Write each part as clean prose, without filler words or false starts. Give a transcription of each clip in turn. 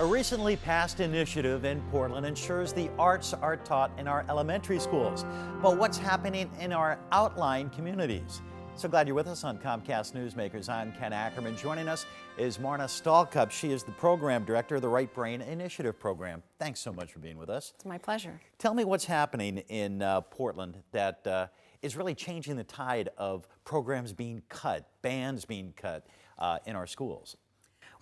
A recently passed initiative in Portland ensures the arts are taught in our elementary schools. But what's happening in our outlying communities? So glad you're with us on Comcast Newsmakers. I'm Ken Ackerman. Joining us is Marna Stalcup. She is the program director of the Right Brain Initiative program. Thanks so much for being with us. It's my pleasure. Tell me what's happening in Portland that is really changing the tide of programs being cut, bands being cut in our schools.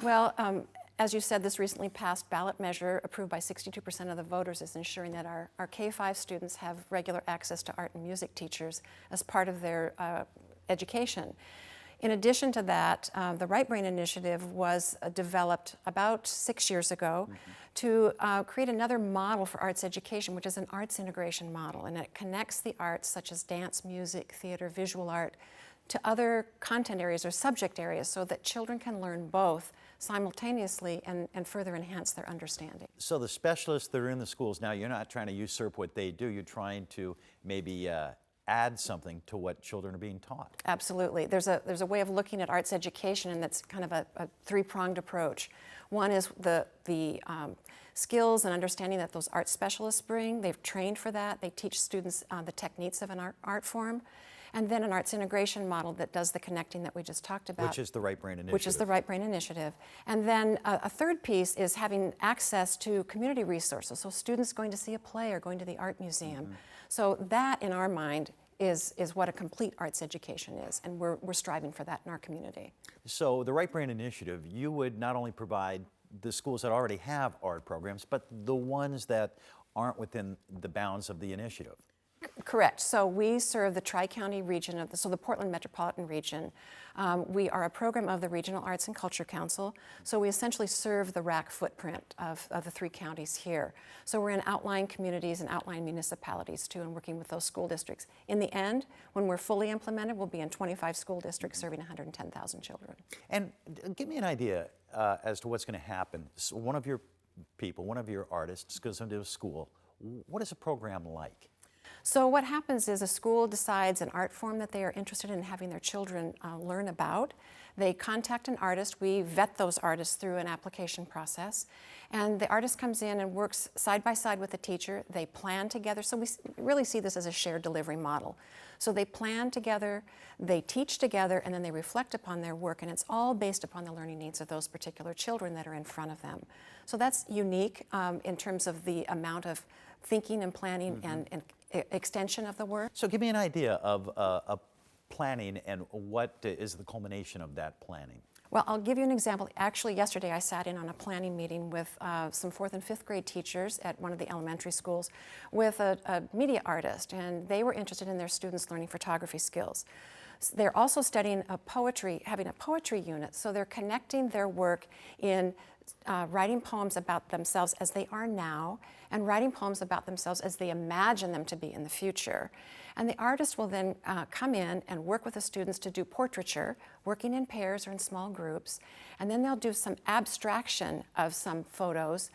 Well, as you said, this recently passed ballot measure approved by 62% of the voters is ensuring that our K-5 students have regular access to art and music teachers as part of their education. In addition to that, the Right Brain Initiative was developed about 6 years ago to create another model for arts education, which is an arts integration model, and it connects the arts such as dance, music, theater, visual art to other content areas or subject areas so that children can learn both simultaneously and further enhance their understanding. So the specialists that are in the schools now, you're not trying to usurp what they do, you're trying to maybe add something to what children are being taught. Absolutely. There's a way of looking at arts education, and that's kind of a three-pronged approach. One is the skills and understanding that those art specialists bring. They've trained for that. They teach students the techniques of an art form. And then an arts integration model that does the connecting that we just talked about. Which is the Right Brain Initiative. Which is the Right Brain Initiative. And then a third piece is having access to community resources. So students going to see a play or going to the art museum. So that, in our mind, is what a complete arts education is. And we're striving for that in our community. So the Right Brain Initiative, you would not only provide the schools that already have art programs, but the ones that aren't within the bounds of the initiative. Correct. So we serve the Tri-County region of the Portland Metropolitan Region. We are a program of the Regional Arts and Culture Council. So we essentially serve the RAC footprint of the three counties here. So we're in outlying communities and outlying municipalities too, and working with those school districts. In the end, when we're fully implemented, we'll be in 25 school districts serving 110,000 children. And give me an idea as to what's going to happen. So one of your people, one of your artists goes into a school. What is a program like? So what happens is a school decides an art form that they are interested in having their children learn about. They contact an artist. We vet those artists through an application process. And the artist comes in and works side by side with the teacher. They plan together. So we really see this as a shared delivery model. So they plan together, they teach together, and then they reflect upon their work. And it's all based upon the learning needs of those particular children that are in front of them. So that's unique in terms of the amount of thinking and planning and extension of the work. So give me an idea of planning and what is the culmination of that planning. Well, I'll give you an example. Actually, yesterday I sat in on a planning meeting with some 4th and 5th grade teachers at one of the elementary schools with a media artist, and they were interested in their students learning photography skills. They're also studying having a poetry unit, so they're connecting their work in writing poems about themselves as they are now, and writing poems about themselves as they imagine them to be in the future. And the artist will then come in and work with the students to do portraiture, working in pairs or in small groups, and then they'll do some abstraction of some photos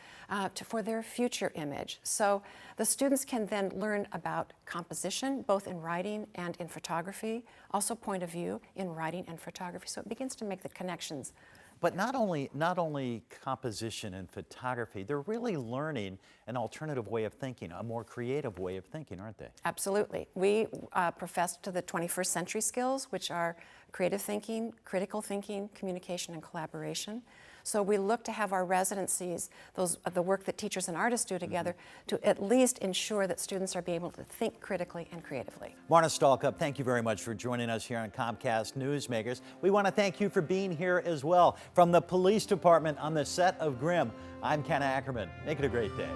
for their future image. So the students can then learn about composition, both in writing and in photography, also point of view in writing and photography. So it begins to make the connections. But not only composition and photography, they're really learning an alternative way of thinking, a more creative way of thinking, aren't they? Absolutely. We profess to the 21st century skills, which are creative thinking, critical thinking, communication, and collaboration. So we look to have our residencies, the work that teachers and artists do together, to at least ensure that students are being able to think critically and creatively. Marna Stalcup, thank you very much for joining us here on Comcast Newsmakers. We want to thank you for being here as well. From the police department on the set of Grimm, I'm Ken Ackerman. Make it a great day.